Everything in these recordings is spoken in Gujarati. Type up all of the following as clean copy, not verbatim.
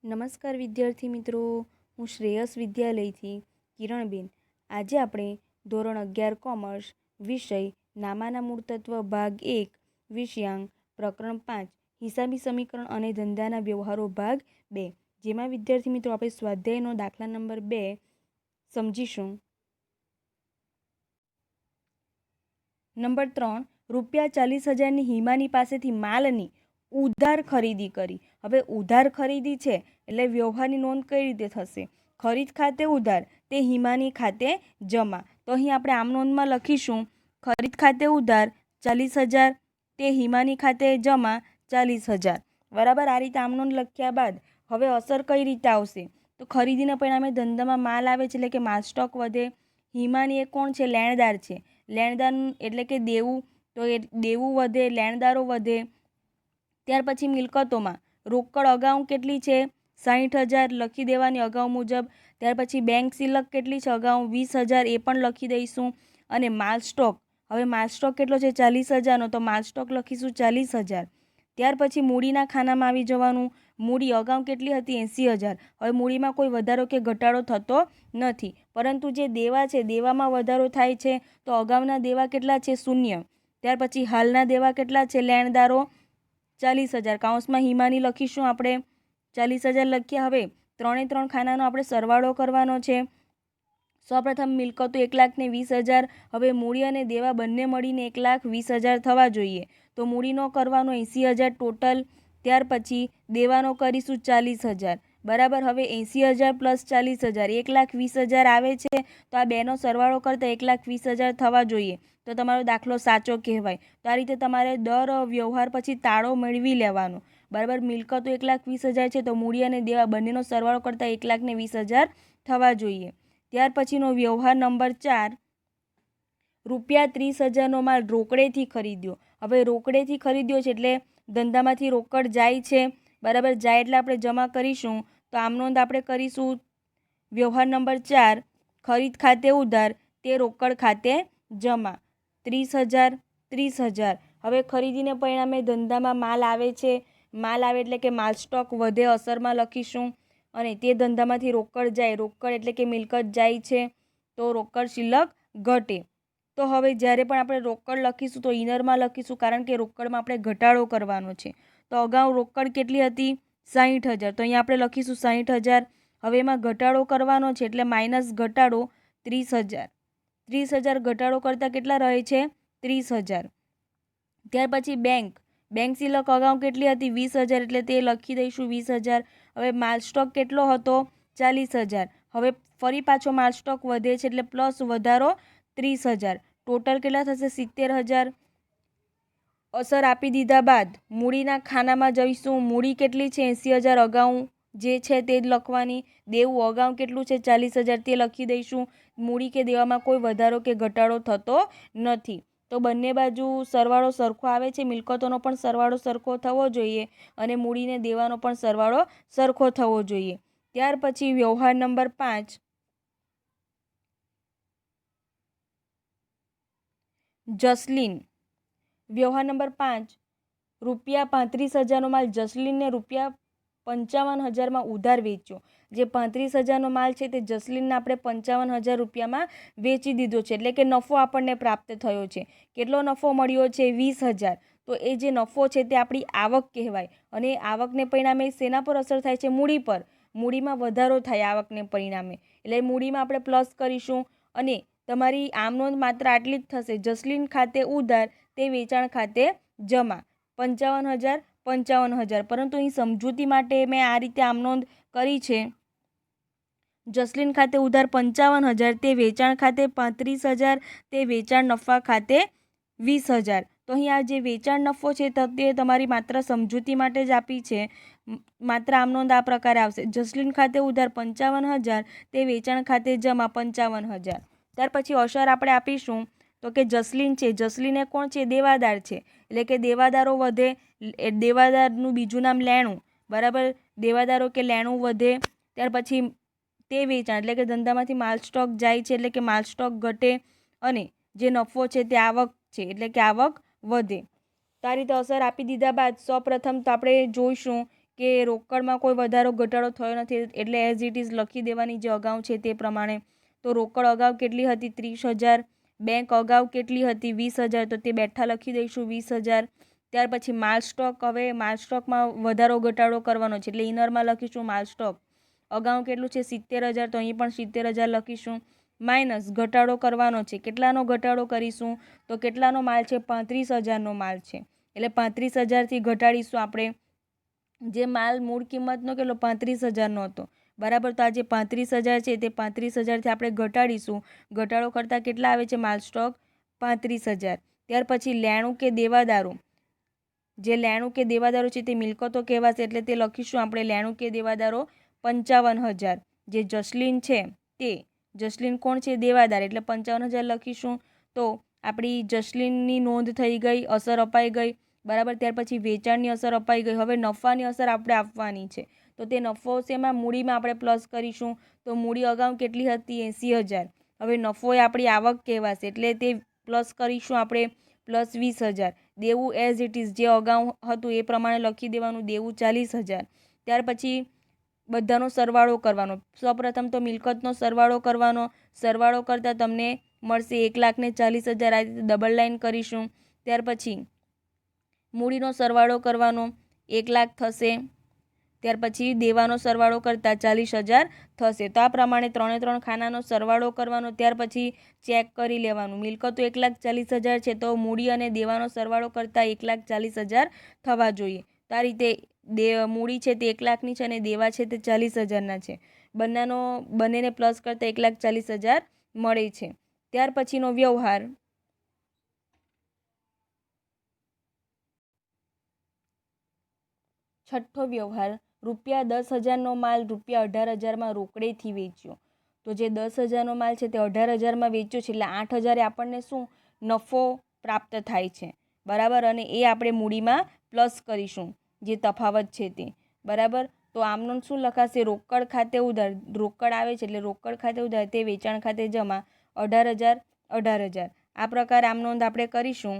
નમસ્કાર વિદ્યાર્થી મિત્રો, હું શ્રેયસ વિદ્યાલયથી કિરણબેન. આજે આપણે ધોરણ 11 કોમર્સ વિષય નામાના મૂળતત્વ ભાગ 1 વિષયાંક પ્રકરણ 5 હિસાબી સમીકરણ અને ધંધાના વ્યવહારો ભાગ 2, જેમાં વિદ્યાર્થી મિત્રો આપણે સ્વાધ્યાયનો દાખલા નંબર 2 સમજીશું. નંબર 3, ₹40,000ની હિમાની પાસેથી માલની ઉધાર ખરીદી કરી. હવે ઉધાર ખરીદી છે એટલે વ્યવહારની નોંધ કઈ રીતે થશે? ખરીદ ખાતે ઉધાર, તે હિમાની ખાતે જમા. તો અહીં આપણે આમ નોંધમાં લખીશું ખરીદ ખાતે ઉધાર 40,000, તે હિમાની ખાતે જમા 40,000. બરાબર. આ રીતે આમ નોંધ લખ્યા બાદ હવે અસર કઈ રીતે આવશે? તો ખરીદીના પરિણામે ધંધામાં માલ આવે છે એટલે કે માલ સ્ટોક વધે. હિમાની એ કોણ છે? લેણદાર છે. લેણદાર એટલે કે દેવું, તો એ દેવું વધે, લેણદારો વધે. ત્યાર પછી મિલકતોમાં રોકડ અગાઉ કેટલી છે? 60,000 લખી દેવાની અગાઉ મુજબ. ત્યાર પછી બેંક સિલક કેટલી છે? અગાઉ 20,000, એ પણ લખી દઈશું. અને માલ સ્ટોક, હવે માલ સ્ટોક કેટલો છે? 40,000નો, તો માલ સ્ટોક લખીશું 40,000. ત્યાર પછી મૂડીના ખાનામાં આવી જવાનું. મૂડી અગાઉ કેટલી હતી? 80,000. હવે મૂડીમાં કોઈ વધારો કે ઘટાડો થતો નથી, પરંતુ જે દેવા છે દેવામાં વધારો થાય છે. તો અગાઉના દેવા કેટલા છે? 0. ત્યાર પછી હાલના દેવા કેટલા છે? લેણદારો 40,000, કૌંસમાં હિમાની લખીશું આપણે 40,000 લખ્યા. હવે 3 ખાનાનો આપણે સરવાળો કરવાનો છે. સૌપ્રથમ મિલકતો 1,20,000. હવે મૂડી અને દેવા બંને મળીને 1,20,000 થવા જોઈએ. તો મૂડીનો કરવાનો 80,000 ટોટલ. ત્યાર પછી દેવાનો કરીશું 40,000. બરાબર. હવે 80,000 પ્લસ 40,000 1,20,000 આવે છે. તો આ બેનો સરવાળો કરતાં 1,20,000 થવા જોઈએ. તો તમારો દાખલો સાચો કહેવાય. તો આ રીતે તમારે દર વ્યવહાર પછી તાળો મેળવી લેવાનો. બરાબર. મિલકતો 1,20,000 છે, તો મૂડી અને દેવા બંનેનો સરવાળો કરતાં 1,20,000 થવા જોઈએ. ત્યાર પછીનો વ્યવહાર નંબર 4, ₹30,000નો માલ રોકડેથી ખરીદ્યો. હવે રોકડેથી ખરીદ્યો છે એટલે ધંધામાંથી રોકડ જાય છે. બરાબર. જાય એટલે આપણે જમા કરીશું. તો આમ નોંધ આપણે કરીશું વ્યવહાર નંબર 4, ખરીદ ખાતે ઉધાર, તે રોકડ ખાતે જમા 30,000, 30,000. હવે ખરીદીને પરિણામે ધંધામાં માલ આવે છે. માલ આવે એટલે કે માલ સ્ટોક વધે, અસરમાં લખીશું. અને તે ધંધામાંથી રોકડ જાય, રોકડ એટલે કે મિલકત જાય છે, તો રોકડ શિલ્લક ઘટે. તો હવે જ્યારે પણ આપણે રોકડ લખીશું તો ઇનરમાં લખીશું, કારણ કે રોકડમાં આપણે ઘટાડો કરવાનો છે. તો અગાઉ રોકડ કેટલી હતી? 60,000. તો અહીંયા આપણે લખીશું 60,000. હવે એમાં ઘટાડો કરવાનો છે એટલે માઇનસ ઘટાડો 30,000. 30,000 ઘટાડો કરતાં કેટલા રહે છે? 30,000. ત્યાર પછી બેંક સિલક અગાઉ કેટલી હતી? 20,000, એટલે તે લખી દઈશું 20,000. હવે માલ સ્ટોક કેટલો હતો? 40,000. હવે ફરી પાછો માલ સ્ટોક વધે છે એટલે પ્લસ વધારો 30,000. ટોટલ કેટલા થશે? 70,000. અસર આપી દીધા બાદ મૂડીના ખાનામાં જઈશું. મૂડી કેટલી છે? 80,000 અગાઉ જે છે તે જ લખવાની. દેવું અગાઉ કેટલું છે? 40,000, તે લખી દઈશું. મૂડી કે દેવામાં કોઈ વધારો કે ઘટાડો થતો નથી. તો બંને બાજુ સરવાળો સરખો આવે છે. મિલકતોનો પણ સરવાળો સરખો થવો જોઈએ અને મૂડીને દેવાનો પણ સરવાળો સરખો થવો જોઈએ. ત્યાર પછી વ્યવહાર નંબર 5, જસલીન. વ્યવહાર નંબર 5, ₹35,000નો માલ જસલીનને ₹55,000માં ઉધાર વેચ્યો. જે 35,000નો માલ છે તે જસલીનને આપણે 55,000 વેચી દીધો છે, એટલે કે નફો આપણને પ્રાપ્ત થયો છે. કેટલો નફો મળ્યો છે? 20,000. તો એ જે નફો છે તે આપણી આવક કહેવાય. અને આવકને પરિણામે શેના પર અસર થાય છે? મૂડી પર. મૂડીમાં વધારો થાય આવકને પરિણામે, એટલે મૂડીમાં આપણે પ્લસ કરીશું. અને તમારી આમ નોંધ માત્ર આટલી જ થશે. જસલીન ખાતે ઉધાર, તે વેચાણ ખાતે જમા 55,000, 55,000. પરંતુ અહીં સમજૂતી માટે મેં આ રીતે આમ નોંધ કરી છે. જસલીન ખાતે ઉધાર 55,000, તે વેચાણ ખાતે 35,000, તે વેચાણ નફા ખાતે 20,000. તો અહીં આ જે વેચાણ નફો છે તે તમારી માત્ર સમજૂતી માટે જ આપી છે. માત્ર આમ નોંધ આ પ્રકારે આવશે. જસલીન ખાતે ઉધાર 55,000, તે વેચાણ ખાતે જમા 55,000. ત્યાર પછી અસર આપણે આપીશું તો કે જસલીન છે, જસલીન એ કોણ છે? દેવાદાર છે, એટલે કે દેવાદારો વધે. દેવાદારનું બીજું નામ લેણું. બરાબર. દેવાદારો કે લેણું વધે. ત્યાર પછી તે વેચાણ એટલે કે ધંધામાંથી માલ સ્ટોક જાય છે, એટલે કે માલ સ્ટોક ઘટે. અને જે નફો છે તે આવક છે, એટલે કે આવક વધે. તો આ રીતે અસર આપી દીધા બાદ સૌપ્રથમ તો આપણે જોઈશું કે રોકડમાં કોઈ વધારો ઘટાડો થયો નથી એટલે એઝ ઇટ ઇઝ લખી દેવાની જે અગાઉ છે તે પ્રમાણે. તો રોકડ અગાઉ કેટલી હતી? 30,000. બેંક અગાઉ કેટલી હતી? 20,000. તો તે બેઠા લખી દઈશું 20,000. ત્યાર પછી માલ સ્ટોક. હવે માલ સ્ટોકમાં વધારો ઘટાડો કરવાનો છે એટલે ઇનરમાં લખીશું માલ સ્ટોક. અગાઉ કેટલું છે? 70,000. તો અહીં પણ 70,000 લખીશું. માઇનસ ઘટાડો કરવાનો છે. કેટલાનો ઘટાડો કરીશું? તો કેટલાનો માલ છે? 35,000નો માલ છે એટલે 35,000થી ઘટાડીશું આપણે. જે માલ મૂળ કિંમતનો કેટલો? 35,000નો હતો, બરાબર. તો આ જે 35,000 છે તે 35,000થી આપણે ઘટાડીશું. ઘટાડો કરતાં કેટલા આવે છે માલ સ્ટોક? 35,000. ત્યાર પછી લેણું કે દેવાદારો. જે લેણું કે દેવાદારો છે તે મિલકતો કહેવાશે એટલે તે લખીશું આપણે લેણું કે દેવાદારો 55,000. જે જસલીન છે તે, જસલીન કોણ છે? દેવાદાર, એટલે 55,000 લખીશું. તો આપણી જસલીનની નોંધ થઈ ગઈ, અસર અપાઈ ગઈ, બરાબર. ત્યાર પછી વેચાણની અસર અપાઈ ગઈ. હવે નફાની અસર આપણે આપવાની છે. તો તે નફો શેમાં? મૂડીમાં આપણે પ્લસ કરીશું. તો મૂડી અગાઉ કેટલી હતી? 80,000. હવે નફો એ આપણી આવક કહેવાશે એટલે તે પ્લસ કરીશું આપણે પ્લસ 20,000. દેવું એઝ ઇટ ઇઝ જે અગાઉ હતું એ પ્રમાણે લખી દેવાનું, દેવું 40,000. ત્યાર પછી બધાનો સરવાળો કરવાનો. સૌપ્રથમ તો મિલકતનો સરવાળો કરવાનો. સરવાળો કરતાં તમને મળશે 1,40,000. આ રીતે ડબલ લાઇન કરીશું. ત્યાર પછી મૂડીનો સરવાળો કરવાનો, 1,00,000 થશે. ત્યાર પછી દેવાનો સરવાળો કરતાં 40,000 થશે. તો આ પ્રમાણે 3 ખાનાનો સરવાળો કરવાનો. ત્યાર પછી ચેક કરી લેવાનું. મિલકતો 1,40,000 છે તો મૂડી અને દેવાનો સરવાળો કરતાં 1,40,000 થવા જોઈએ. તો આ રીતે મૂડી છે તે 1,00,000ની છે અને દેવા છે તે 40,000ના છે. બંનેને પ્લસ કરતાં 1,40,000 મળે છે. ત્યાર પછીનો વ્યવહાર. છઠ્ઠો વ્યવહાર. ₹10,000નો માલ ₹18,000માં રોકડેથી વેચ્યો. તો જે 10,000નો માલ છે તે 18,000માં વેચ્યો છે એટલે 8,000 આપણને શું નફો પ્રાપ્ત થાય છે, બરાબર. અને એ આપણે મૂડીમાં પ્લસ કરીશું જે તફાવત છે તે, બરાબર. તો આમનો શું લખાશે? રોકડ ખાતે ઉધાર. રોકડ આવે છે એટલે રોકડ ખાતે ઉધાર, તે વેચાણ ખાતે જમા. 18,000 18,000. આ પ્રકારે આમ નોંધ આપણે કરીશું.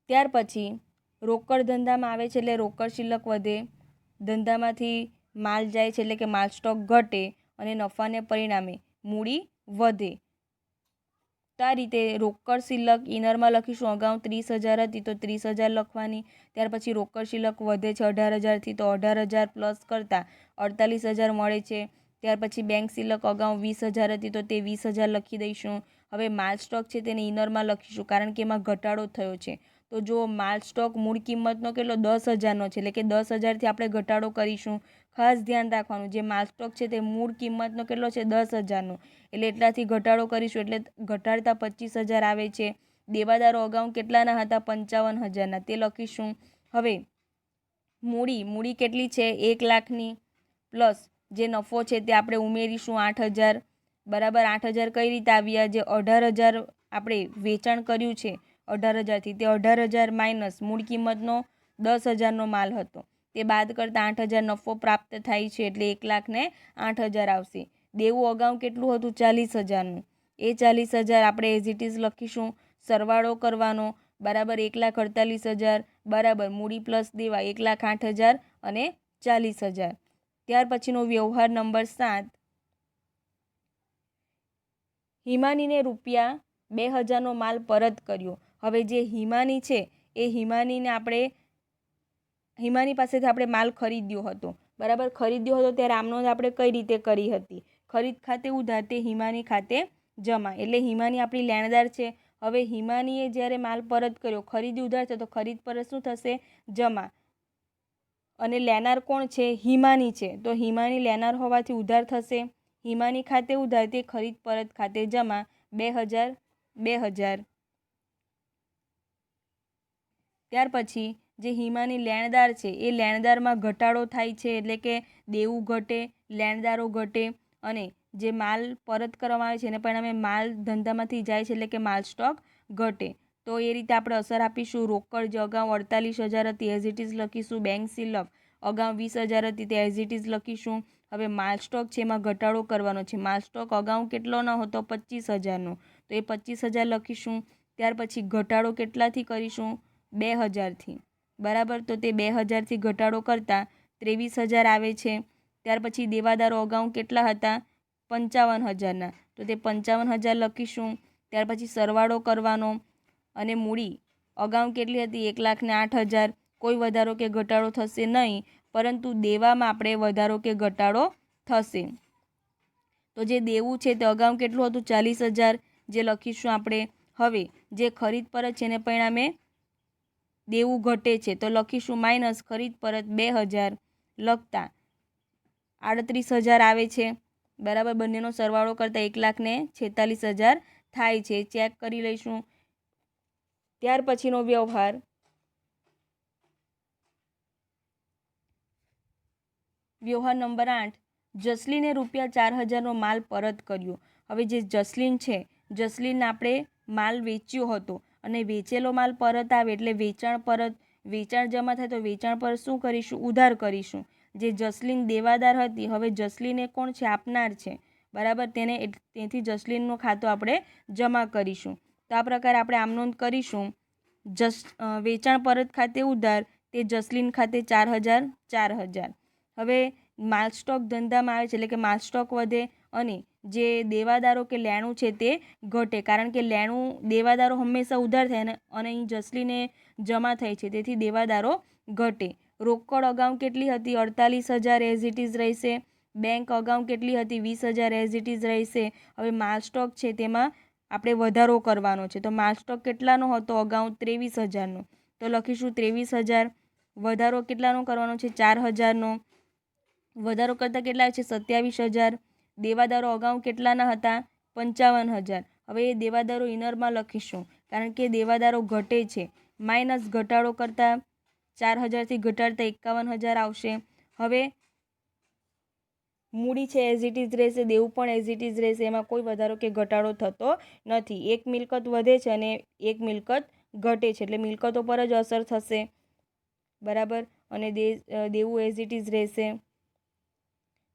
ત્યાર પછી રોકડ ધંધામાં આવે છે એટલે રોકડ શિલ્લક વધે. ધંધામાંથી માલ જાય છે એટલે કે માલ સ્ટોક ઘટે અને નફાને પરિણામે મૂડી વધે. તો આ રીતે રોકડ શિલ્લક ઇનરમાં લખીશું. અગાઉ 30,000 હતી તો 30,000 લખવાની. ત્યાર પછી રોકડ શિલ્લક વધે છે 18,000થી તો 18,000 પ્લસ કરતાં 48,000 મળે છે. ત્યાર પછી બેંક શિલ્લક અગાઉ 20,000 હતી તો તે 20,000 લખી દઈશું. હવે માલ સ્ટોક છે તેને ઇનરમાં લખીશું કારણ કે એમાં ઘટાડો થયો છે. તો જો માલ સ્ટોક મૂળ કિંમતનો કેટલો? 10,000નો છે એટલે કે 10,000થી આપણે ઘટાડો કરીશું. ખાસ ધ્યાન રાખવાનું, જે માલ સ્ટોક છે તે મૂળ કિંમતનો કેટલો છે? 10,000નો, એટલે એટલાથી ઘટાડો કરીશું એટલે ઘટાડતા 25,000 આવે છે. દેવાદારો અગાઉ કેટલાના હતા? 55,000ના, તે લખીશું. હવે મૂડી કેટલી છે? 1,00,000ની પ્લસ જે નફો છે તે આપણે ઉમેરીશું 8,000, બરાબર. 8,000 કઈ રીતે આવ્યા? જે 18,000 આપણે વેચાણ કર્યું છે 18,000થી, તે 18,000 માઇનસ મૂળ કિંમતનો 10,000નો માલ હતો તે બાદ કરતાં 8,000 નફો પ્રાપ્ત થાય છે એટલે 1,00,000 ને 8,000 આવશે. દેવું અગાઉ કેટલું હતું? 40,000નું. એ 40,000 આપણે એઝ ઇટ ઇઝ લખીશું. સરવાળો કરવાનો, બરાબર. 1,48,000 બરાબર મૂડી પ્લસ દેવા 1,08,000 અને 40,000. ત્યાર પછીનો વ્યવહાર નંબર 7. હિમાનીને ₹2,000નો માલ પરત કર્યો. હવે જે હિમાની છે એ હિમાની પાસેથી આપણે માલ ખરીદ્યો હતો, બરાબર. ખરીદ્યો હતો ત્યારે આમ નોંધ આપણે કઈ રીતે કરી હતી? ખરીદ ખાતે ઉધાર, તે હિમાની ખાતે જમા. એટલે હિમાની આપણી લેણદાર છે. હવે હિમાનીએ જ્યારે માલ પરત કર્યો, ખરીદી ઉધાર છે તો ખરીદ પરત શું થશે? જમા. અને લેનાર કોણ છે? હિમાની છે. તો હિમાની લેનાર હોવાથી ઉધાર થશે. હિમાની ખાતે ઉધાર, તે ખરીદ પરત ખાતે જમા. 2,000 2,000. ત્યાર પછી જે હિમાની લેણદાર છે એ લેણદારમાં ઘટાડો થાય છે એટલે કે દેવું ઘટે, લેણદારો ઘટે અને જે માલ પરત કરવામાં આવે છે એને પરિણામે માલ ધંધામાંથી જાય છે એટલે કે માલ સ્ટોક ઘટે. તો એ રીતે આપણે અસર આપીશું. રોકડ જે અગાઉ 48,000 હતી એઝ ઇટ ઇઝ લખીશું. બેંક શિલ્લક અગાઉ 20,000 હતી તે એઝ ઇટ ઇઝ લખીશું. હવે માલ સ્ટોક છે એમાં ઘટાડો કરવાનો છે. માલ સ્ટોક અગાઉ કેટલો ન હતો? 25,000નો, તો એ 25,000 લખીશું. ત્યાર પછી ઘટાડો કેટલાથી કરીશું? 2000થી, બરાબર. તો તે 2000થી ઘટાડો કરતાં 23,000 આવે છે. ત્યાર પછી દેવાદારો અગાઉ કેટલા હતા? 55,000ના, તો તે 55,000 લખીશું. ત્યાર પછી સરવાળો કરવાનો અને મૂડી અગાઉ કેટલી હતી? 1,08,000. કોઈ વધારો કે ઘટાડો થશે નહીં, પરંતુ દેવામાં આપણે વધારો કે ઘટાડો થશે. તો જે દેવું છે તે અગાઉ કેટલું હતું? 40,000, જે લખીશું આપણે. હવે જે ખરીદ પરત છે એને પરિણામે દેવું ઘટે છે, તો લખીશું માઇનસ ખરીદ પરત 2,000 લખતા 38,000 આવે છે, બરાબર. બંનેનો સરવાળો કરતાં 1,46,000 થાય છે. ચેક કરી લઈશું. ત્યાર પછીનો વ્યવહાર નંબર 8, જસલીને ₹4,000નો માલ પરત કર્યો. હવે જે જસલીન છે, જસલીનને આપણે માલ વેચ્યો હતો અને વેચેલો માલ પરત આવે એટલે વેચાણ જમા થાય તો વેચાણ પર શું કરીશું? ઉધાર કરીશું. જે જસલીન દેવાદાર હતી, હવે જસલીને કોણ છે? આપનાર છે, બરાબર. તેથી જસલીનનો ખાતો આપણે જમા કરીશું. તો આ પ્રકારે આપણે આમ નોંધ કરીશું. વેચાણ પરત ખાતે ઉધાર, તે જસલીન ખાતે 4,000. હવે માલ સ્ટોક ધંધામાં આવે છે એટલે કે માલ સ્ટોક વધે અને જે દેવાદારો કે લેણું છે તે ઘટે, કારણ કે દેવાદારો હંમેશા ઉધાર થાય અને અહીં જસલીને જમા થાય છે, તેથી દેવાદારો ઘટે. રોકડ અગાઉ કેટલી હતી? 48,000 એઝ ઇટ ઇઝ રહેશે. બેંક અગાઉ કેટલી હતી? 20,000 એઝ ઇટ ઇઝ રહેશે. હવે માલ સ્ટોક છે તેમાં આપણે વધારો કરવાનો છે, તો માલ સ્ટોક કેટલાનો હતો? અગાઉ 23,000નો, તો લખીશું 23,000. વધારો કેટલાનો કરવાનો છે? 4,000નો. વધારો કરતાં કેટલા છે? 27,000. દેવાદારો અગાઉ કેટલાના હતા? 55,000. હવે એ દેવાદારો ઇનરમાં લખીશું, કારણ કે દેવાદારો ઘટે છે. માઇનસ ઘટાડો કરતાં 4,000થી ઘટાડતા 51,000 આવશે. હવે મૂડી છે એઝ ઇટ ઇઝ રહેશે, દેવું પણ એઝ ઇટ ઇઝ રહેશે, એમાં કોઈ વધારો કે ઘટાડો થતો નથી. એક મિલકત વધે છે અને એક મિલકત ઘટે છે, એટલે મિલકતો પર જ અસર થશે, બરાબર. અને દેવું એઝ ઇટ ઇઝ રહેશે.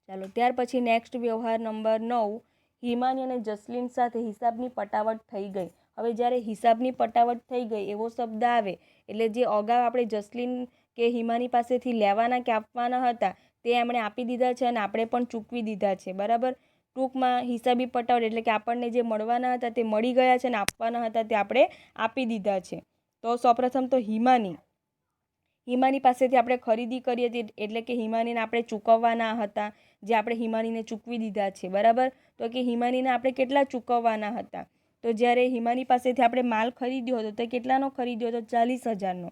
ચાલો, ત્યાર પછી નેક્સ્ટ વ્યવહાર નંબર 9, હિમાની અને જસલીન સાથે હિસાબની પટાવટ થઈ ગઈ. હવે જ્યારે હિસાબની પટાવટ થઈ ગઈ એવો શબ્દ આવે એટલે જે અગાઉ આપણે જસલીન કે હિમાની પાસેથી લેવાના કે આપવાના હતા તે એમણે આપી દીધા છે અને આપણે પણ ચૂકવી દીધા છે, બરાબર. ટૂંકમાં હિસાબી પટાવટ એટલે કે આપણને જે મળવાના હતા તે મળી ગયા છે અને આપવાના હતા તે આપણે આપી દીધા છે. તો સૌપ્રથમ તો હિમાની પાસેથી આપણે ખરીદી કરી હતી એટલે કે હિમાનીને આપણે ચૂકવવાના હતા, જે આપણે હિમાનીને ચૂકવી દીધા છે, બરાબર. તો કે હિમાનીને આપણે કેટલા ચૂકવવાના હતા? તો જ્યારે હિમાની પાસેથી આપણે માલ ખરીદ્યો હતો તો કેટલાનો ખરીદ્યો હતો? 40,000નો.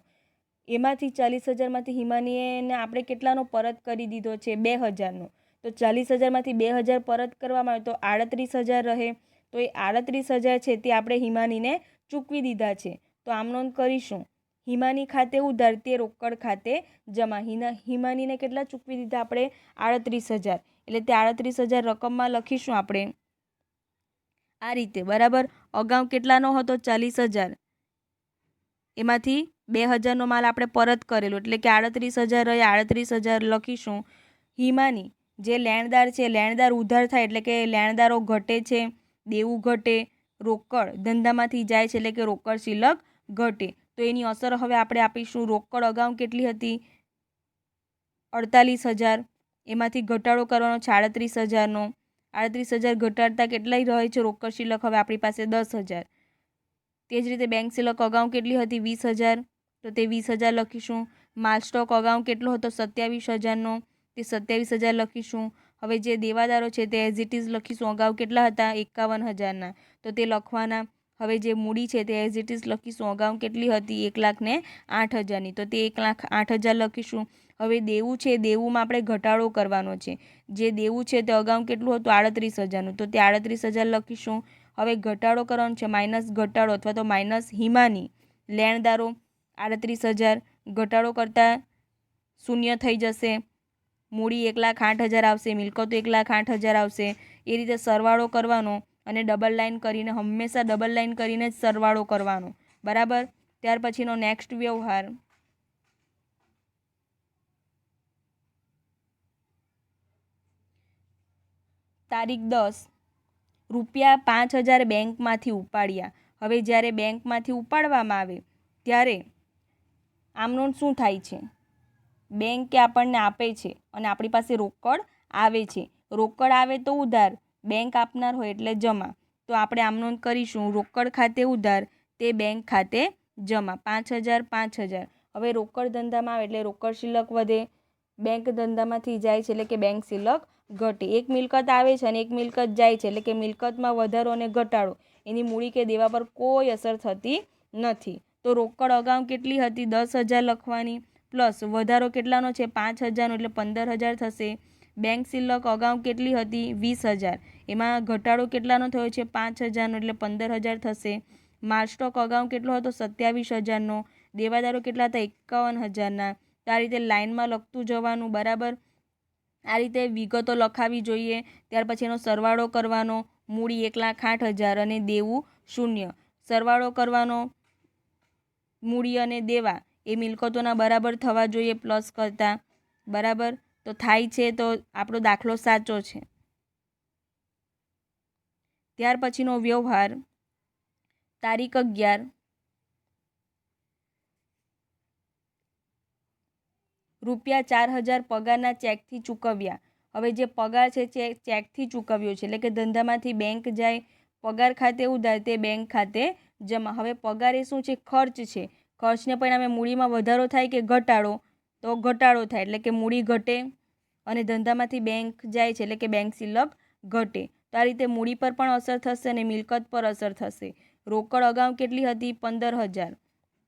એમાંથી 40,000માંથી હિમાનીને આપણે કેટલાનો પરત કરી દીધો છે? 2,000નો. તો 40,000માંથી 2,000 પરત કરવામાં આવે તો 38,000 રહે. તો એ 38,000 છે તે આપણે હિમાનીને ચૂકવી દીધા છે. તો આમ નોંધ કરીશું. હિમાની ખાતે ઉધાર, તે રોકડ ખાતે જમા. હિમાનીને કેટલા ચૂકવી દીધા આપણે? 38,000. એટલે તે 38,000 રકમમાં લખીશું આપણે આ રીતે, બરાબર. અગાઉ કેટલાનો હતો? 40,000. એમાંથી 2,000નો માલ આપણે પરત કરેલો એટલે કે 38,000 રહે. 38,000 લખીશું. હિમાની જે લેણદાર છે, લેણદાર ઉધાર થાય એટલે કે લેણદારો ઘટે છે, દેવું ઘટે. રોકડ ધંધામાંથી જાય છે એટલે કે રોકડ શિલ્લક ઘટે. તો એની અસર હવે આપણે આપીશું. રોકડ અગાઉ કેટલી હતી? 48,000. એમાંથી ઘટાડો કરવાનો છે 38,000નો. 38,000 ઘટાડતા કેટલાય રહે છે રોકડ શિલ્લક? હવે આપણી પાસે 10,000. તે જ રીતે બેંક શિલ્લક અગાઉ કેટલી હતી? 20,000. તો તે 20,000 લખીશું. માલ સ્ટોક અગાઉ કેટલો હતો? 27,000નો. તે 27,000 લખીશું. હવે જે દેવાદારો છે તે એઝ ઇટ ઇઝ લખીશું. અગાઉ કેટલા હતા? 51,000ના, તો તે લખવાના. હવે જે મૂડી છે તે એઝ ઇટ ઇઝ લખીશું. અગાઉ કેટલી હતી? 1,08,000ની, તો તે 1,08,000 લખીશું. હવે દેવું છે, દેવુંમાં આપણે ઘટાડો કરવાનો છે. જે દેવું છે તે અગાઉ કેટલું હતું? 38,000નું, તો તે 38,000 લખીશું. હવે ઘટાડો કરવાનો છે, માઇનસ ઘટાડો અથવા તો માઇનસ હિમાની. લેણદારો 38,000, ઘટાડો કરતાં શૂન્ય થઈ જશે. મૂડી 1,08,000 આવશે, મિલકતો 1,08,000 આવશે. એ રીતે સરવાળો કરવાનો અને ડબલ લાઇન કરીને, હંમેશા ડબલ લાઇન કરીને જ સરવાળો કરવાનો, બરાબર. ત્યાર પછીનો નેક્સ્ટ વ્યવહાર તારીખ 10, ₹5,000 બેંકમાંથી ઉપાડ્યા. હવે જ્યારે બેંકમાંથી ઉપાડવામાં આવે ત્યારે આમ નોંધ શું થાય છે? બેંકે આપણને આપે છે અને આપણી પાસે રોકડ આવે છે. રોકડ આવે તો ઉધાર, બેંક આપનાર હોય એટલે જમા. તો આપણે આમ નોંધ કરીશું, રોકડ ખાતે ઉધાર તે બેંક ખાતે જમા. 5,000 5,000. હવે રોકડ ધંધામાં આવે એટલે રોકડ શિલ્લક વધે, બેંક ધંધામાંથી જાય છે એટલે કે બેંક શિલ્લક ઘટે. એક મિલકત આવે છે અને એક મિલકત જાય છે એટલે કે મિલકતમાં વધારો અને ઘટાડો એની મૂડી કે દેવા પર કોઈ અસર થતી નથી. તો રોકડ અગાઉ કેટલી હતી? 10,000 લખવાની, પ્લસ વધારો કેટલાનો છે? 5,000નો એટલે 15,000 થશે. બેંક શિલ્લક અગાઉ કેટલી હતી? 20,000. એમાં ઘટાડો કેટલાનો થયો છે? 5,000નો એટલે 15,000 થશે. માલ સ્ટોક અગાઉ કેટલો હતો? 27,000નો. દેવાદારો કેટલા હતા? 51,000ના. તો આ રીતે લાઇનમાં લખતું જવાનું, બરાબર. આ રીતે વિગતો લખાવી જોઈએ. ત્યાર પછી એનો સરવાળો કરવાનો, મૂડી 1,08,000 અને દેવું 0. સરવાળો કરવાનો, મૂડી અને દેવા એ મિલકતોના બરાબર થવા જોઈએ પ્લસ કરતા, બરાબર. તો થાય છે, તો આપણો દાખલો સાચો છે. ત્યાર પછીનો વ્યવહાર તારીખ 11 ₹4,000 પગારના ચેકથી ચૂકવ્યા. હવે જે પગાર છે ચેકથી ચૂકવ્યો છે એટલે કે ધંધામાંથી બેંક જાય, પગાર ખાતે ઉધાર તે બેંક ખાતે જમા. હવે પગાર એ શું છે? ખર્ચ છે. ખર્ચને પરિણામે મૂડીમાં વધારો થાય કે ઘટાડો? તો ઘટાડો થાય એટલે કે મૂડી ઘટે અને ધંધામાંથી બેંક જાય છે એટલે કે બેંક શિલ્લક ઘટે. તો આ રીતે મૂડી પર પણ અસર થશે અને મિલકત પર અસર થશે. રોકડ અગાઉ કેટલી હતી? 15,000.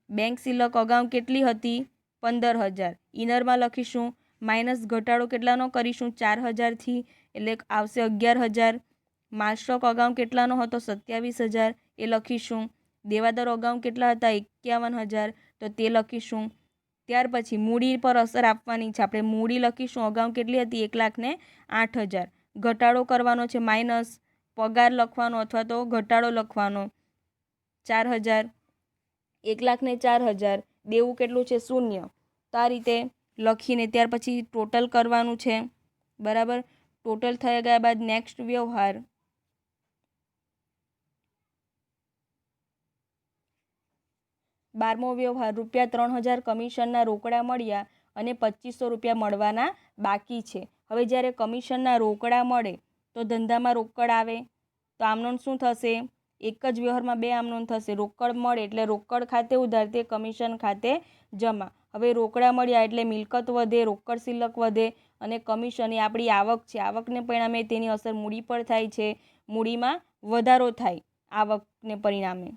બેંક શિલ્લક અગાઉ કેટલી હતી? 15,000. ઇનરમાં લખીશું, માઇનસ ઘટાડો કેટલાનો કરીશું? 4,000થી એટલે આવશે 11,000. માલ સ્ટોક અગાઉ કેટલાનો હતો? 27,000 એ લખીશું. દેવાદારો અગાઉ કેટલા હતા? 51,000 તો તે લખીશું. ત્યાર પછી મૂડી પર અસર આપવાની છે. આપણે મૂડી લખીશું, અગાઉ કેટલી હતી? 1,08,000. ઘટાડો કરવાનો છે, માઇનસ પગાર લખવાનો અથવા તો ઘટાડો લખવાનો 4,000. 1,04,000. દેવું કેટલું છે? 0. તો આ રીતે લખીને ત્યાર પછી ટોટલ કરવાનું છે, બરાબર. ટોટલ થઈ ગયા બાદ નેક્સ્ટ વ્યવહાર 12મો વ્યવહાર ₹3,000 કમિશનના રોકડા મળ્યા અને ₹2,500 મળવાના બાકી છે. હવે જ્યારે કમિશનના રોકડા મળે તો ધંધામાં રોકડ આવે તો આમ નોંધ શું થશે? એક જ વ્યવહારમાં બે આમ નોંધ થશે. રોકડ મળે એટલે રોકડ ખાતે ઉધાર તે કમિશન ખાતે જમા. હવે રોકડા મળ્યા એટલે મિલકત વધે, રોકડ શિલ્લક વધે અને કમિશન એ આપણી આવક છે. આવકને પરિણામે તેની અસર મૂડી પર થાય છે. મૂડીમાં વધારો થાય આવકને પરિણામે.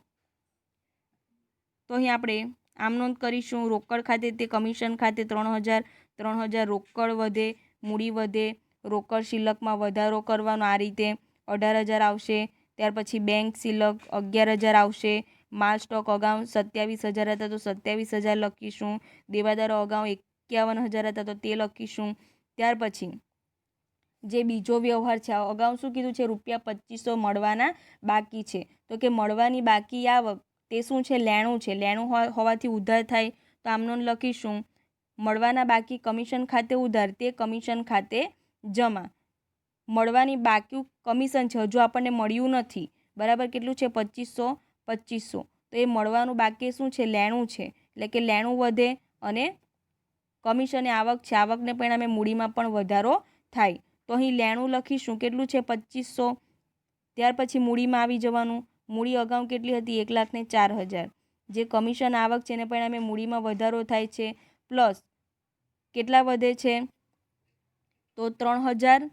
તો અહીં આપણે આમ નોંધ કરીશું, રોકડ ખાતે તે કમિશન ખાતે 3,000 રોકડ વધે, મૂડી વધે, રોકડ શિલ્લકમાં વધારો કરવાનો આ રીતે 18,000 આવશે. ત્યાર પછી બેંક શિલ્લક 11,000 આવશે. માલ સ્ટોક અગાઉ 27,000 હતા તો 27,000 લખીશું. દેવાદારો અગાઉ 51,000 હતા તો તે લખીશું. ત્યાર પછી જે બીજો વ્યવહાર છે, અગાઉ શું કીધું છે? ₹2,500 મળવાના બાકી છે. તો કે મળવાની બાકી આવક તે શું છે? લેણું છે. લેણું હોવાથી ઉધાર થાય તો આમ નોંધ લખીશું, મળવાના બાકી કમિશન ખાતે ઉધાર તે કમિશન ખાતે જમા. મળવાની બાકી કમિશન છે, હજુ આપણને મળ્યું નથી, બરાબર. કેટલું છે? 2,500. તો એ મળવાનું બાકી શું છે? લેણું છે. એટલે કે લેણું વધે અને કમિશન એ આવક છે. આવકને પરિણામે મૂડીમાં પણ વધારો થાય. તો અહીં લેણું લખીશું, કેટલું છે? 2,500. ત્યાર પછી મૂડીમાં આવી જવાનું. મૂડી અગાઉ કેટલી હતી? 1,04,000. જે કમિશન આવક છે એને પરિણામે મૂડીમાં વધારો થાય છે. પ્લસ કેટલા વધે છે? તો 3,000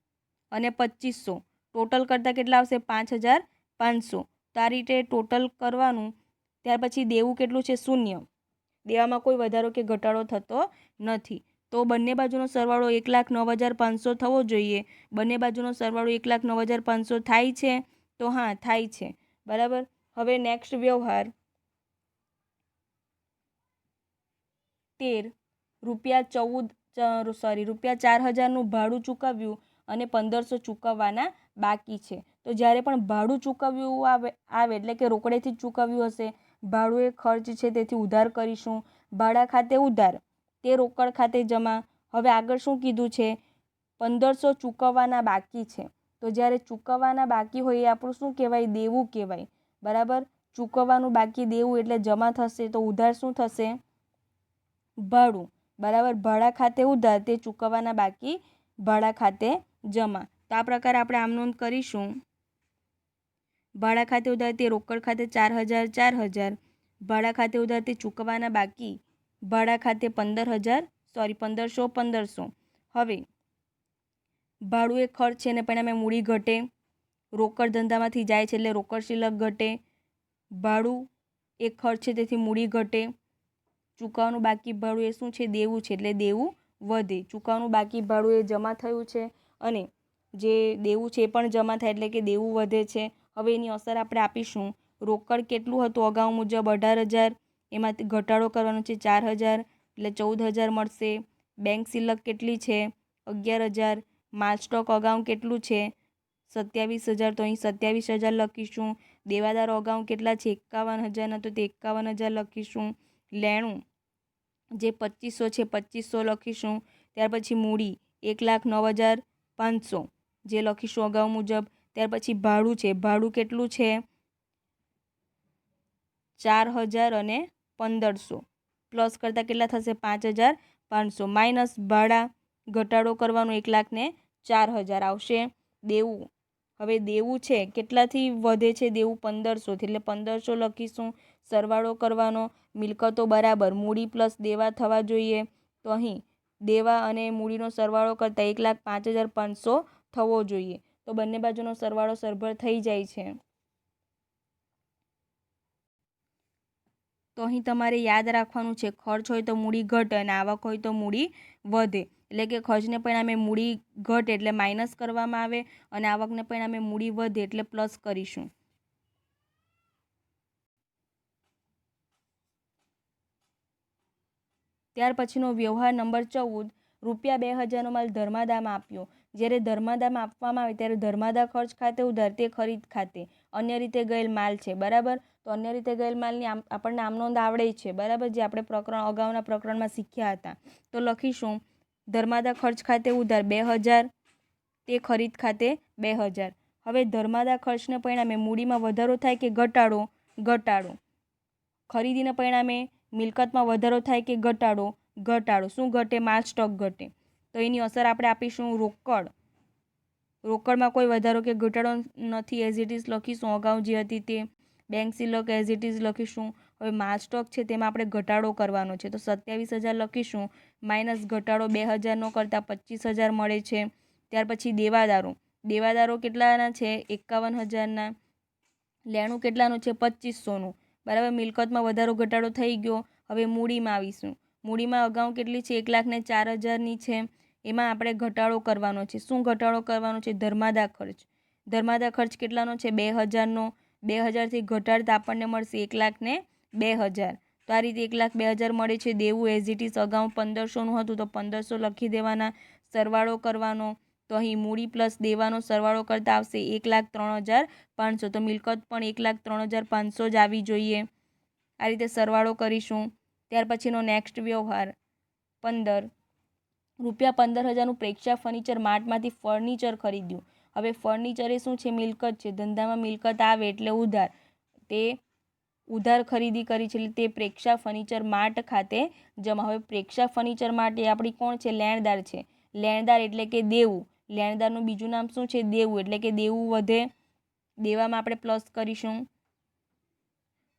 અને 2,500 ટોટલ કરતાં કેટલા આવશે? 5,500. તો આ રીતે ટોટલ કરવાનું. ત્યાર પછી દેવું કેટલું છે? 0. દેવામાં કોઈ વધારો કે ઘટાડો થતો નથી. તો બંને બાજુનો સરવાળો 1,09,500 થવો જોઈએ. બંને બાજુનો સરવાળો 1,09,500 થાય છે? તો હા, થાય છે, બરાબર. હવે નેક્સ્ટ વ્યવહાર 13 ₹4,000નું ભાડું ચૂકવ્યું અને 1,500 ચૂકવવાના બાકી છે. તો જ્યારે પણ ભાડું ચૂકવ્યું આવે એટલે કે રોકડેથી જ ચૂકવ્યું હશે. ભાડું એ ખર્ચ છે તેથી ઉધાર કરીશું. ભાડા ખાતે ઉધાર તે રોકડ ખાતે જમા. હવે આગળ શું કીધું છે? 1,500 ચૂકવવાના બાકી છે. તો જ્યારે ચૂકવવાના બાકી હોય એ આપણું શું કહેવાય? દેવું કહેવાય, બરાબર. ચૂકવવાનું બાકી દેવું એટલે જમા થશે. તો ઉધાર શું થશે? ભાડું બરાબર ભાડા ખાતે ઉધાર તે ચૂકવવાના બાકી ભાડા ખાતે જમા. તો આ પ્રકારે આપણે આમ નોંધ કરીશું. ભાડા ખાતે ઉધાર તે રોકડ ખાતે 4000 4000, ભાડા ખાતે ઉધાર તે ચૂકવવાના બાકી ભાડા ખાતે 1500 1500. હવે ભાડું એ ખર્ચ છે ને પરિણામે મૂડી ઘટે, રોકડ ધંધામાંથી જાય છે એટલે રોકડ શિલ્લક ઘટે. ભાડું એ ખર્ચ છે તેથી મૂડી ઘટે. ચૂકવવાનું બાકી ભાડું એ શું છે? દેવું છે એટલે દેવું વધે. ચૂકવવાનું બાકી ભાડું એ જમા થયું છે અને જે દેવું છે એ પણ જમા થાય એટલે કે દેવું વધે છે. હવે એની અસર આપણે આપીશું. રોકડ કેટલું હતું અગાઉ મુજબ 18,000, એમાંથી ઘટાડો કરવાનો છે 4,000 એટલે 14,000 મળશે. બેંક શિલ્લક કેટલી છે? 11,000. માલ સ્ટોક અગાઉ કેટલું છે? 27,000, તો અહીં 27,000 લખીશું. દેવાદારો અગાઉ કેટલા છે? 51,000, તો તે 51,000 લખીશું. લેણું જે 2500 છે 2500 લખીશું. ત્યાર પછી મૂડી 1,09,500 જે લખીશું અગાઉ મુજબ. ત્યાર પછી ભાડું છે, ભાડું કેટલું છે? 4,000 અને 1,500 પ્લસ કરતાં કેટલા થશે? 5,500 માઇનસ ભાડા ઘટાડો કરવાનો 1,04,000 આવશે. દેવું, હવે દેવું છે કેટલાથી વધે છે? દેવું 1,500થી એટલે 1,500 લખીશું. સરવાળો કરવાનો, મિલકતો બરાબર મૂડી પ્લસ દેવા થવા જોઈએ. તો અહીં દેવા અને મૂડીનો સરવાળો કરતાં 1,05,500 થવો જોઈએ. તો બંને બાજુનો સરવાળો સરભર થઈ જાય છે. તો અહીં તમારે યાદ રાખવાનું છે ખર્ચ હોય તો મૂડી ઘટે અને આવક હોય તો મૂડી વધે. એટલે કે ખર્ચને પરિણામે મૂડી ઘટે એટલે માઇનસ કરવામાં આવે અને આવકને પરિણામે મૂડી વધે એટલે પ્લસ કરીશું. ત્યાર પછીનો વ્યવહાર નંબર 14, ₹2,000નો માલ ધર્માદામાં આપ્યો. જ્યારે ધર્માદામાં આપવામાં આવે ત્યારે ધર્માદા ખર્ચ ખાતે ઉધાર તે ખરીદ ખાતે અન્ય રીતે ગયેલ માલ છે. બરાબર, તો અન્ય રીતે ગયેલ માલની આપણને આમ નોંધ આવડે છે. બરાબર, જે આપણે અગાઉના પ્રકરણમાં શીખ્યા હતા. તો લખીશું ધર્માદા ખર્ચ ખાતે ઉધાર 2,000 તે ખરીદ ખાતે 2,000. હવે ધર્માદા ખર્ચને પરિણામે મૂડીમાં વધારો થાય કે ઘટાડો? ઘટાડો. ખરીદીને પરિણામે મિલકતમાં વધારો થાય કે ઘટાડો? ઘટાડો. શું ઘટે? માલ સ્ટોક ઘટે. તો એની અસર આપણે આપીશું. રોકડમાં કોઈ વધારો કે ઘટાડો નથી, એઝ ઇટ ઇઝ લખીશું અગાઉ જે હતી તે. બેંક શિલ્લક એઝ ઇટ ઇઝ લખીશું. હવે માલ સ્ટોક છે તેમાં આપણે ઘટાડો કરવાનો છે તો 27,000 લખીશું. માઇનસ ઘટાડો 2,000નો કરતાં 25,000 મળે છે. ત્યાર પછી દેવાદારો કેટલાના છે? 51,000ના. લેણું કેટલાનું છે? 2,500નું. બરાબર, મિલકતમાં વધારો ઘટાડો થઈ ગયો. હવે મૂડીમાં આવીશું. મૂડીમાં અગાઉ કેટલી છે? 1,04,000ની છે. એમાં આપણે ઘટાડો કરવાનો છે. શું ઘટાડો કરવાનો છે? ધર્માદા ખર્ચ. ધર્માદા ખર્ચ કેટલાનો છે? 2,000નો. 2,000થી ઘટાડતા આપણને મળશે 1,02,000. તો આ રીતે 1,02,000 મળે છે. દેવું એઝ ઇટ ઇઝ અગાઉ 1,500નું હતું તો 1,500 લખી દેવાના. સરવાળો કરવાનો, તો અહીં મૂડી પ્લસ દેવાનો સરવાળો કરતા આવશે 1,03,500. તો મિલકત પણ 1,03,500 જ આવી જોઈએ. આ રીતે સરવાળો કરીશું. ત્યાર પછીનો નેક્સ્ટ વ્યવહાર 15, ₹15,000નું પ્રેક્ષા ફર્નિચર માર્ટમાંથી ફર્નિચર ખરીદ્યું. હવે ફર્નિચર એ શું છે? મિલકત છે. ધંધામાં મિલકત આવે એટલે ઉધાર. તે ઉધાર ખરીદી કરી છે એટલે તે પ્રેક્ષા ફર્નિચર માર્ટ ખાતે જમા. હવે પ્રેક્ષા ફર્નિચર માર્ટ એ આપણી કોણ છે? લેણદાર છે. લેણદાર એટલે કે દેવું. લેણદારનું બીજું નામ શું છે? દેવું. એટલે કે દેવું વધે. દેવામાં આપણે પ્લસ કરીશું.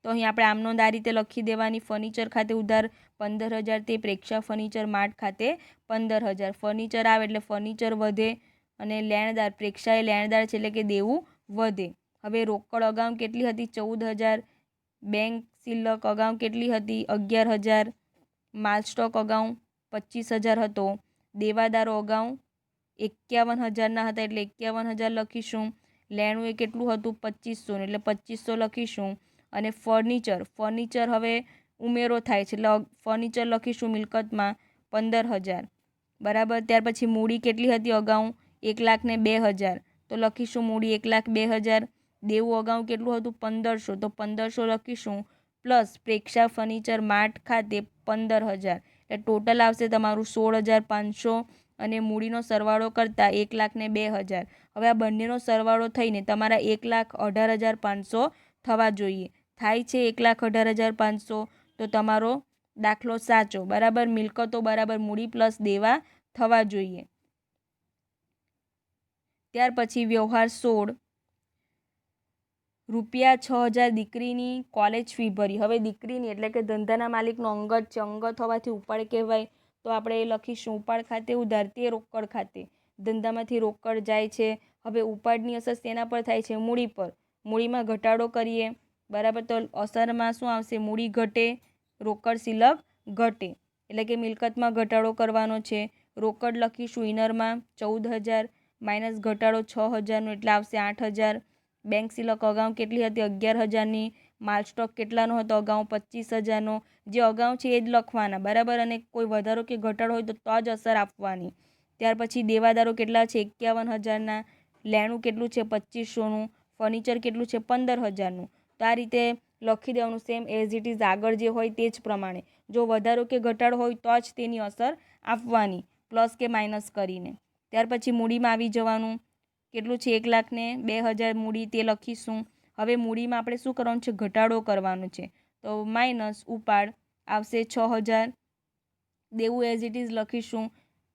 તો અહીં આપણે આમ નોંધ આ રીતે લખી દેવાની. ફર્નિચર ખાતે ઉધાર 15,000 તે પ્રેક્ષા ફર્નિચર માર્ટ ખાતે 15,000. ફર્નિચર આવે એટલે ફર્નિચર વધે અને લેણદાર પ્રેક્ષા એ લેણદાર છે એટલે કે દેવું વધે. હવે રોકડ અગાઉ કેટલી હતી? 14,000. બેંક શિલ્લક અગાઉ કેટલી હતી? 11,000. માલ સ્ટોક અગાઉ 25,000 હતો. દેવાદારો અગાઉ 51,000ના હતા એટલે 51,000 લખીશું. લેણું એ કેટલું હતું? 2,500 એટલે 2,500 લખીશું. અને ફર્નિચર હવે ઉમેરો થાય છે એટલે ફર્નિચર લખીશું મિલકતમાં 15,000. બરાબર, ત્યાર પછી મૂડી કેટલી હતી અગાઉ? 1,02,000. તો લખીશું મૂડી 1,02,000. દેવું અગાઉ કેટલું હતું? 1,500. તો 1,500 લખીશું પ્લસ પ્રેક્ષા ફર્નિચર માર્ટ ખાતે 15,000 એટલે ટોટલ આવશે તમારું 16,500 અને મૂડીનો સરવાળો કરતાં 1,02,000. હવે આ બંનેનો સરવાળો થઈને તમારા 1,18,500 થવા જોઈએ. થાય છે 1,18,500. તો તમારો દાખલો સાચો. બરાબર, મિલકતો બરાબર મૂડી પ્લસ દેવા થવા જોઈએ. ત્યાર પછી વ્યવહાર 16, ₹6,000 દીકરીની કોલેજ ફી ભરી. હવે દીકરીની એટલે કે ધંધાના માલિકનો અંગત છે, અંગત હોવાથી ઉપાડ કહેવાય. તો આપણે એ લખીશું ઉપાડ ખાતે ઉધાર, તે રોકડ ખાતે. ધંધામાંથી રોકડ જાય છે. હવે ઉપાડની અસર તેના પર થાય છે, મૂડી પર. મૂડીમાં ઘટાડો કરીએ. બરાબર, તો અસરમાં શું આવશે? મૂડી ઘટે, રોકડ શિલક ઘટે, એટલે કે મિલકતમાં ઘટાડો કરવાનો છે. રોકડ લખીશું ઇનરમાં 14,000 માઇનસ ઘટાડો 6,000નો એટલે આવશે 8,000. બેંક શિલક અગાઉ કેટલી હતી? 11,000ની. માલ સ્ટોક કેટલાનો હતો? અગાઉ 25,000નો. જે અગાઉ છે એ જ લખવાના. બરાબર, અને કોઈ વધારો કે ઘટાડો હોય તો જ અસર આપવાની. ત્યાર પછી દેવાદારો કેટલા છે? 51,000ના. લેણું કેટલું છે? 2,500નું. ફર્નિચર કેટલું છે? 15,000નું. તો આ રીતે લખી દેવાનું, સેમ એઝ ઇટ ઇઝ આગળ જે હોય તે જ પ્રમાણે. જો વધારો કે ઘટાડો હોય તો જ તેની અસર આપવાની, પ્લસ કે માઇનસ કરીને. ત્યાર પછી મૂડીમાં આવી જવાનું. કેટલું છે? 1,00,000 ને 2,000 મૂડી, તે લખીશું. હવે મૂડીમાં આપણે શું કરવાનું છે? ઘટાડો કરવાનો છે. તો માઇનસ ઉપાડ આવશે 6,000. દેવું એઝ ઇટ ઇઝ લખીશું.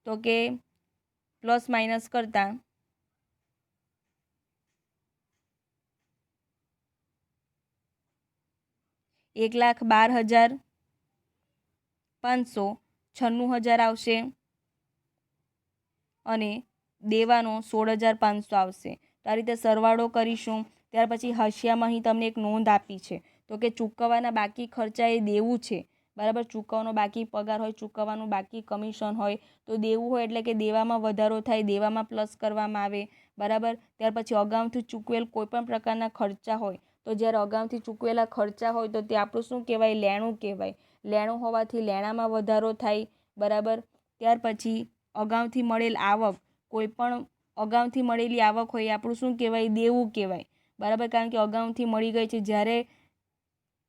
તો કે પ્લસ માઇનસ કરતાં 1,12,500, 96,000 આવશે અને દેવાનો 16,500 આવશે. તો આ રીતે સરવાળો કરીશું. ત્યાર પછી હાંસિયામાં અહીં તમને એક નોંધ આપી છે, તો કે ચૂકવવાના બાકી ખર્ચા એ દેવું છે. બરાબર, ચૂકવવાનો બાકી પગાર હોય, ચૂકવવાનું બાકી કમિશન હોય. તો દેવું હોય એટલે કે દેવામાં વધારો થાય, દેવામાં પ્લસ કરવામાં આવે. બરાબર, ત્યાર પછી અગાઉથી ચૂકવેલ કોઈપણ પ્રકારના ખર્ચા હોય, તો જ્યારે અગાઉથી ચૂકવેલા ખર્ચા હોય તો તે આપણું શું કહેવાય? લેણું કહેવાય. લેણું હોવાથી લેણામાં વધારો થાય. બરાબર, ત્યાર પછી અગાઉથી મળેલ આવક, કોઈ પણ અગાઉથી મળેલી આવક હોય આપણું શું કહેવાય? દેવું કહેવાય. બરાબર, કારણ કે અગાઉથી મળી ગઈ છે. જ્યારે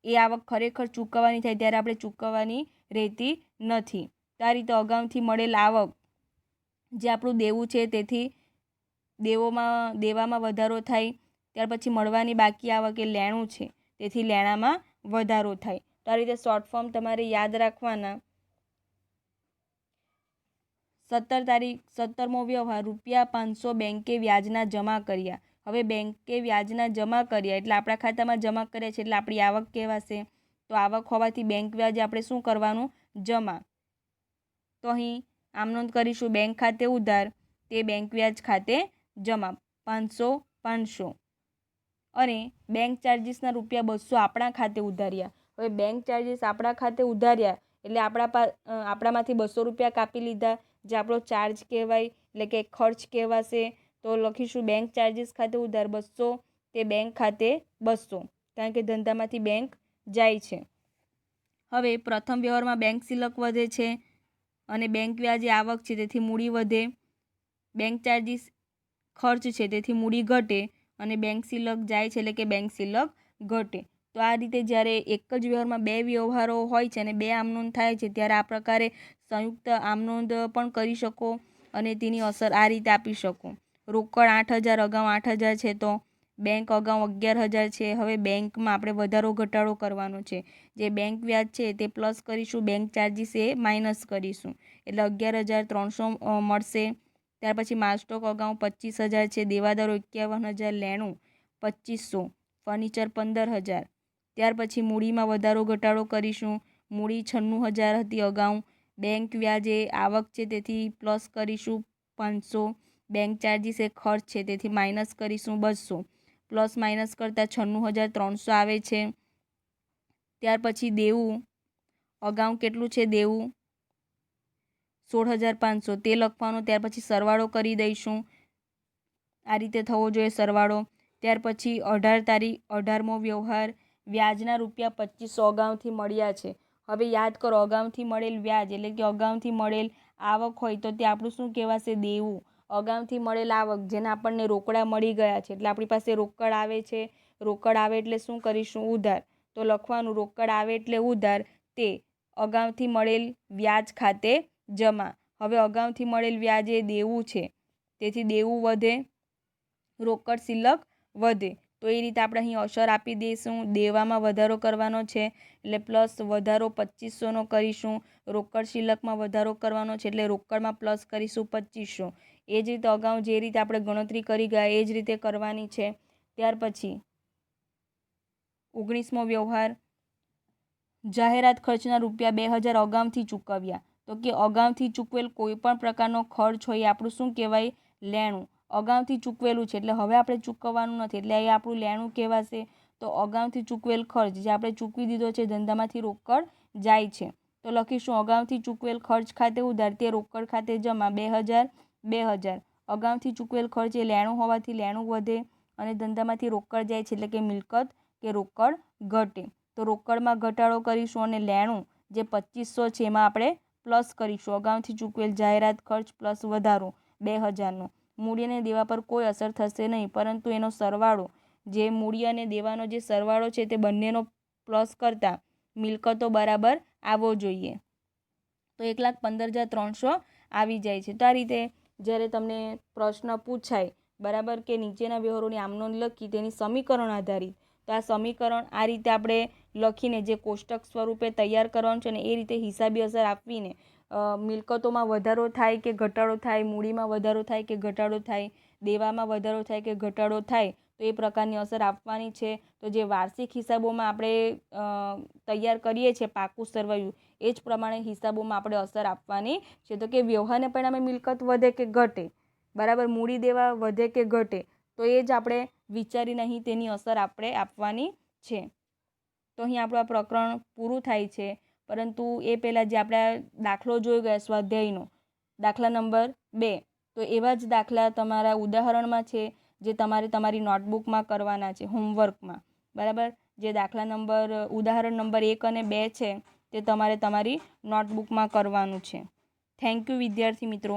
એ આવક ખરેખર ચૂકવવાની થાય ત્યારે આપણે ચૂકવવાની રહેતી નથી. તો આ રીતે અગાઉથી મળેલ આવક જે આપણું દેવું છે તેથી દેવામાં વધારો થાય. ત્યાર પછી મળવાની બાકી આવક એ લેણું છે, તેથી લેણામાં વધારો થાય. તો આ રીતે શોર્ટ ફોર્મ તમારે યાદ રાખવાના. 17મો વ્યવહાર, ₹500 બેંકે વ્યાજના જમા કર્યા. હવે બેંકે વ્યાજના જમા કર્યા એટલે આપણા ખાતામાં જમા કર્યા છે એટલે આપણી આવક કહેવાશે. તો આવક હોવાથી બેંક વ્યાજ આપણે શું કરવાનું? જમા. તો અહીં આમ નોંધ કરીશું, બેંક ખાતે ઉધાર, તે બેંક વ્યાજ ખાતે જમા. 500 અને બેંક ચાર્જીસના ₹200 આપણા ખાતે ઉધાર્યા. હવે બેંક ચાર્જીસ આપણા ખાતે ઉધાર્યા એટલે આપણામાંથી ₹200 કાપી લીધા, જે આપણો ચાર્જ કહેવાય, એટલે કે ખર્ચ કહેવાશે. તો લખીશું બેંક ચાર્જીસ ખાતે ઉધાર 200, તે બેંક ખાતે 200, કારણ કે ધંધામાંથી બેંક જાય છે. હવે પ્રથમ વ્યવહારમાં બેંક શિલક વધે છે અને બેંક વ્યાજ એ આવક છે તેથી મૂડી વધે. બેંક ચાર્જીસ ખર્ચ છે તેથી મૂડી ઘટે અને બેંક શિલક જાય છે એટલે કે બેંક શિલક ઘટે. તો આ રીતે જ્યારે એક જ વ્યવહારમાં બે વ્યવહારો હોય છે અને બે આમનોંધ થાય છે ત્યારે આ પ્રકારે સંયુક્ત આમનોંધ પણ કરી શકો અને તેની અસર આ રીતે આપી શકો. રોકડ 8,000, અગાઉ 8,000 છે તો બેંક અગાઉ 11,000 છે. હવે બેંકમાં આપણે વધારો ઘટાડો કરવાનો છે. જે બેંક વ્યાજ છે તે પ્લસ કરીશું, બેંક ચાર્જીસ એ માઇનસ કરીશું એટલે 11,300 મળશે. ત્યાર પછી માલ સ્ટોક અગાઉ 25,000 છે, દેવાદારો 51,000, લેણું 2,500, ફર્નિચર 15,000. ત્યાર પછી મૂડીમાં વધારો ઘટાડો કરીશું. મૂડી 96,000 હતી અગાઉ. બેંક વ્યાજ એ આવક છે તેથી પ્લસ કરીશું 500. બેંક ચાર્જીસ એ ખર્ચ છે તેથી માઇનસ કરીશું 200. પ્લસ માઇનસ કરતાં 96,300 આવે છે. ત્યાર પછી દેવું અગાઉ કેટલું છે? દેવું 16,500, તે લખવાનું. ત્યાર પછી સરવાળો કરી દઈશું. આ રીતે થવો જોઈએ સરવાળો. ત્યાર પછી 18મો વ્યવહાર, વ્યાજના ₹2,500 અગાઉથી મળ્યા છે. હવે યાદ કરો, અગાઉથી મળેલ વ્યાજ એટલે કે અગાઉથી મળેલ આવક હોય તો તે આપણું શું કહેવાશે? દેવું. અગાઉથી મળેલ આવક જેના આપણને રોકડા મળી ગયા છે એટલે આપણી પાસે રોકડ આવે છે. રોકડ આવે એટલે શું કરીશું? ઉધાર. તો લખવાનું રોકડ આવે એટલે ઉધાર, તે અગાઉથી મળેલ વ્યાજ ખાતે જમા. હવે અગાઉથી મળેલ વ્યાજ એ દેવું છે તેથી દેવું વધે, રોકડ શિલક વધે. તો એ રીતે આપણે અહીં અસર આપી દઈશું. દેવામાં વધારો કરવાનો છે એટલે પ્લસ વધારો 2500નો કરીશું. રોકડ શિલ્લકમાં વધારો કરવાનો છે એટલે રોકડમાં પ્લસ કરીશું 2500. એ જ રીતે અગાઉ જે રીતે આપણે ગણતરી કરી ગયા એ જ રીતે કરવાની છે. ત્યાર પછી 19મો વ્યવહાર, જાહેરાત ખર્ચના રૂપિયા 2000 અગાઉથી ચૂકવ્યા. તો કે અગાઉથી ચૂકવેલ કોઈ પણ પ્રકારનો ખર્ચ હોય એ આપણું શું કહેવાય? લેણું. અગાઉથી ચૂકવેલું છે એટલે હવે આપણે ચૂકવવાનું નથી એટલે એ આપણું લેણું કહેવાશે. તો અગાઉથી ચૂકવેલ ખર્ચ જે આપણે ચૂકવી દીધો છે ધંધામાંથી રોકડ જાય છે તો લખીશું અગાઉથી ચૂકવેલ ખર્ચ ખાતે ઉધાર તે રોકડ ખાતે જમા 2000. અગાઉથી ચૂકવેલ ખર્ચ એ લેણું હોવાથી લેણું વધે અને ધંધામાંથી રોકડ જાય છે એટલે કે મિલકત કે રોકડ ઘટે. તો રોકડમાં ઘટાડો કરીશું અને લેણું જે 2500 છે એમાં આપણે પ્લસ કરીશું. અગાઉથી ચૂકવેલ જાહેરાત ખર્ચ પ્લસ વધારો 2000નો. મૂડી અને દેવા પર કોઈ અસર થશે નહીં પરંતુ એનો સરવાળો જે મૂડી અને દેવાનો જે સરવાળો છે તે બંનેનો પ્લસ કરતાં મિલકતો બરાબર આવવો જોઈએ. તો 1,15,300 આવી જાય છે. તો આ રીતે જ્યારે તમને પ્રશ્ન પૂછાય બરાબર કે નીચેના વ્યવહારોની આમનોંધ લખી તેની સમીકરણ આધારિત તો આ સમીકરણ આ રીતે આપણે લખીને જે કોષ્ટક સ્વરૂપે તૈયાર કરવાનું છે ને એ રીતે હિસાબી અસર આપીને મિલકતોમાં વધારો થાય કે ઘટાડો થાય, મૂડીમાં વધારો થાય કે ઘટાડો થાય, દેવામાં વધારો થાય કે ઘટાડો થાય તો એ પ્રકારની અસર આપવાની છે. તો જે વાર્ષિક હિસાબોમાં આપણે તૈયાર કરીએ છીએ પાકું સરવૈયું એ જ પ્રમાણે હિસાબોમાં આપણે અસર આપવાની છે. તો કે વ્યવહારને પરિણામે મિલકત વધે કે ઘટે બરાબર, મૂડી દેવા વધે કે ઘટે તો એ જ આપણે વિચારીને અહીં તેની અસર આપણે આપવાની છે. તો અહીં આપણું આ પ્રકરણ પૂરું થાય છે. પરંતુ એ પહેલાં જે આપણે દાખલો જોઈ ગયા સ્વાધ્યાયનો દાખલા નંબર 2 તો એવા જ દાખલા તમારા ઉદાહરણમાં છે જે તમારે તમારી નોટબુકમાં કરવાના છે હોમવર્કમાં બરાબર. જે દાખલા નંબર ઉદાહરણ નંબર 1 અને 2 છે તે તમારે તમારી નોટબુકમાં કરવાનું છે. થેન્ક યુ વિદ્યાર્થી મિત્રો.